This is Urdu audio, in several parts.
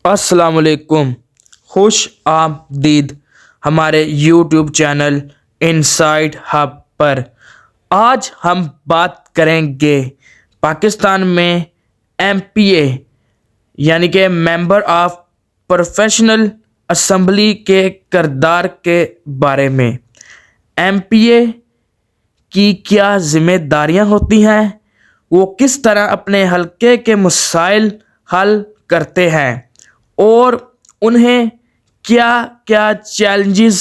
السلام علیکم، خوش آمدید ہمارے یوٹیوب چینل انسائٹ ہب پر۔ آج ہم بات کریں گے پاکستان میں ایم پی اے یعنی کہ ممبر آف پروفیشنل اسمبلی کے کردار کے بارے میں۔ ایم پی اے کی کیا ذمہ داریاں ہوتی ہیں، وہ کس طرح اپنے حلقے کے مسائل حل کرتے ہیں اور انہیں کیا کیا چیلنجز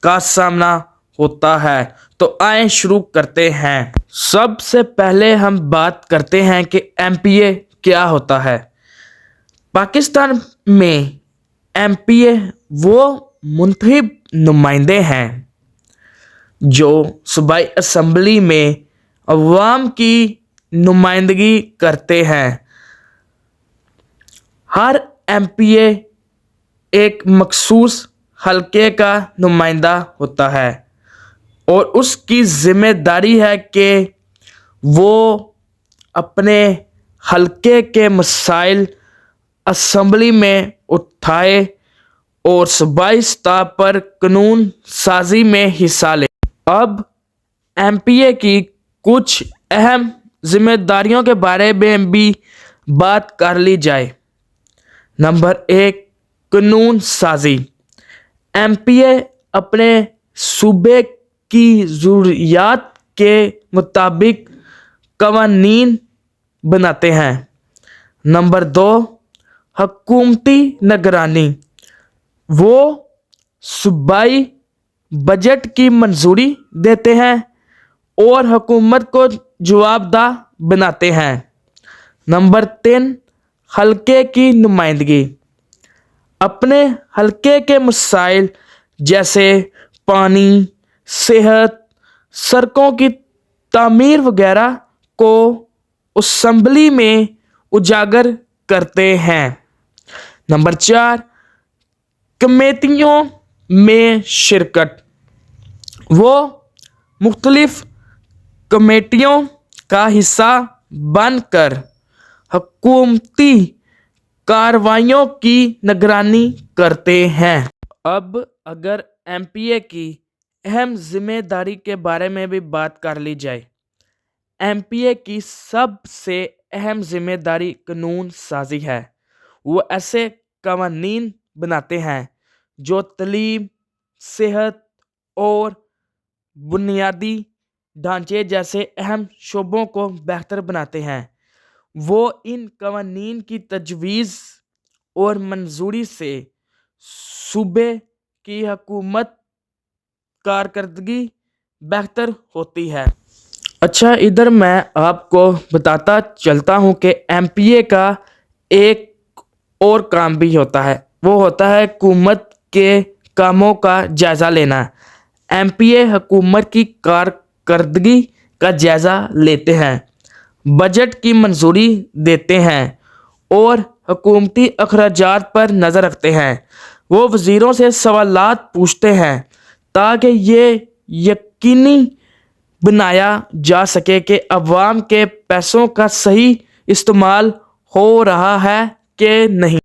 کا سامنا ہوتا ہے، تو آئیں شروع کرتے ہیں۔ سب سے پہلے ہم بات کرتے ہیں کہ ایم پی اے کیا ہوتا ہے۔ پاکستان میں ایم پی اے وہ منتخب نمائندے ہیں جو صوبائی اسمبلی میں عوام کی نمائندگی کرتے ہیں۔ ہر ایم پی اے ایک مخصوص حلقے کا نمائندہ ہوتا ہے اور اس کی ذمہ داری ہے کہ وہ اپنے حلقے کے مسائل اسمبلی میں اٹھائے اور صوبائی سطح پر قانون سازی میں حصہ لے۔ اب ایم پی اے کی کچھ اہم ذمہ داریوں کے بارے میں بھی بات کر لی جائے۔ نمبر 1، قانون سازی۔ ایم پی اے اپنے صوبے کی ضروریات کے مطابق قوانین بناتے ہیں۔ نمبر 2، حکومتی نگرانی۔ وہ صوبائی بجٹ کی منظوری دیتے ہیں اور حکومت کو جواب دہ بناتے ہیں۔ نمبر 3، حلقے کی نمائندگی۔ اپنے حلقے کے مسائل جیسے پانی، صحت، سڑکوں کی تعمیر وغیرہ کو اسمبلی میں اجاگر کرتے ہیں۔ نمبر 4، کمیٹیوں میں شرکت۔ وہ مختلف کمیٹیوں کا حصہ بن کر حکومتی کارروائیوں کی نگرانی کرتے ہیں۔ اب اگر ایم پی اے کی اہم ذمہ داری کے بارے میں بھی بات کر لی جائے۔ ایم پی اے کی سب سے اہم ذمہ داری قانون سازی ہے۔ وہ ایسے قوانین بناتے ہیں جو تعلیم، صحت اور بنیادی ڈھانچے جیسے اہم شعبوں کو بہتر بناتے ہیں۔ وہ ان قوانین کی تجویز اور منظوری سے صوبے کی حکومت کارکردگی بہتر ہوتی ہے۔ اچھا، ادھر میں آپ کو بتاتا چلتا ہوں کہ ایم پی اے کا ایک اور کام بھی ہوتا ہے، وہ ہوتا ہے حکومت کے کاموں کا جائزہ لینا۔ ایم پی اے حکومت کی کارکردگی کا جائزہ لیتے ہیں، بجٹ کی منظوری دیتے ہیں اور حکومتی اخراجات پر نظر رکھتے ہیں۔ وہ وزیروں سے سوالات پوچھتے ہیں تاکہ یہ یقینی بنایا جا سکے کہ عوام کے پیسوں کا صحیح استعمال ہو رہا ہے کہ نہیں۔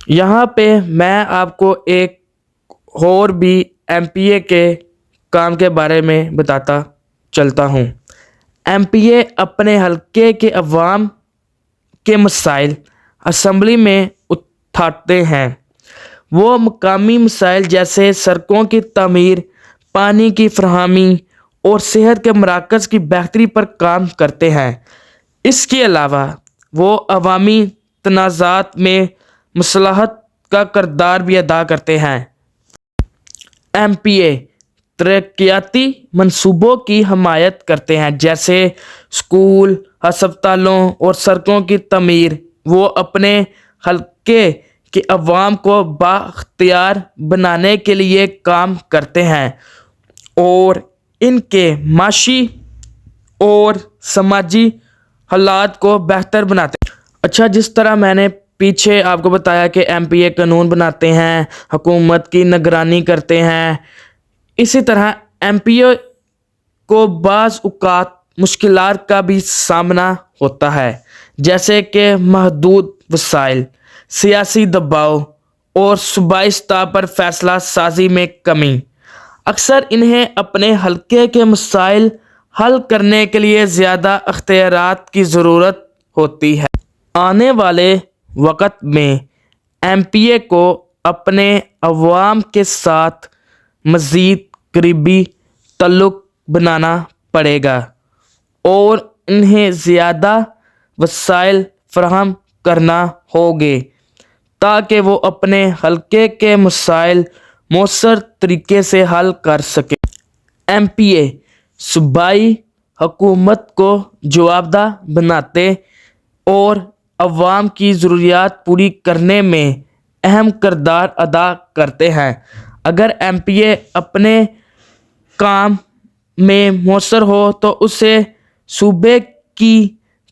یہاں پہ میں آپ کو ایک اور بھی ایم پی اے کے کام کے بارے میں بتاتا چلتا ہوں۔ ایم پی اے اپنے حلقے کے عوام کے مسائل اسمبلی میں اٹھاتے ہیں۔ وہ مقامی مسائل جیسے سڑکوں کی تعمیر، پانی کی فراہمی اور صحت کے مراکز کی بہتری پر کام کرتے ہیں۔ اس کے علاوہ وہ عوامی تنازعات میں مصالحت کا کردار بھی ادا کرتے ہیں۔ ایم پی اے ترقیاتی منصوبوں کی حمایت کرتے ہیں جیسے اسکول، ہسپتالوں اور سڑکوں کی تعمیر۔ وہ اپنے حلقے کے عوام کو بااختیار بنانے کے لیے کام کرتے ہیں اور ان کے معاشی اور سماجی حالات کو بہتر بناتے ہیں۔ اچھا، جس طرح میں نے پیچھے آپ کو بتایا کہ ایم پی اے قانون بناتے ہیں، حکومت کی نگرانی کرتے ہیں، اسی طرح ایم پی اے کو بعض اوقات مشکلات کا بھی سامنا ہوتا ہے، جیسے کہ محدود وسائل، سیاسی دباؤ اور صوبائی سطح پر فیصلہ سازی میں کمی۔ اکثر انہیں اپنے حلقے کے مسائل حل کرنے کے لیے زیادہ اختیارات کی ضرورت ہوتی ہے۔ آنے والے وقت میں ایم پی اے کو اپنے عوام کے ساتھ مزید قریبی تعلق بنانا پڑے گا اور انہیں زیادہ وسائل فراہم کرنا ہوگے تاکہ وہ اپنے حلقے کے مسائل مؤثر طریقے سے حل کر سکیں۔ ایم پی اے صوبائی حکومت کو جوابدہ بناتے اور عوام کی ضروریات پوری کرنے میں اہم کردار ادا کرتے ہیں۔ اگر ایم پی اے اپنے کام میں مؤثر ہو تو اسے صوبے کی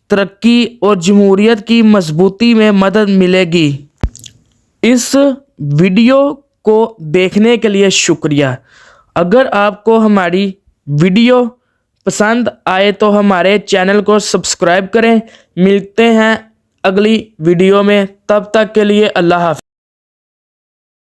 ترقی اور جمہوریت کی مضبوطی میں مدد ملے گی۔ اس ویڈیو کو دیکھنے کے لیے شکریہ۔ اگر آپ کو ہماری ویڈیو پسند آئے تو ہمارے چینل کو سبسکرائب کریں۔ ملتے ہیں اگلی ویڈیو میں، تب تک کے لیے اللہ حافظ۔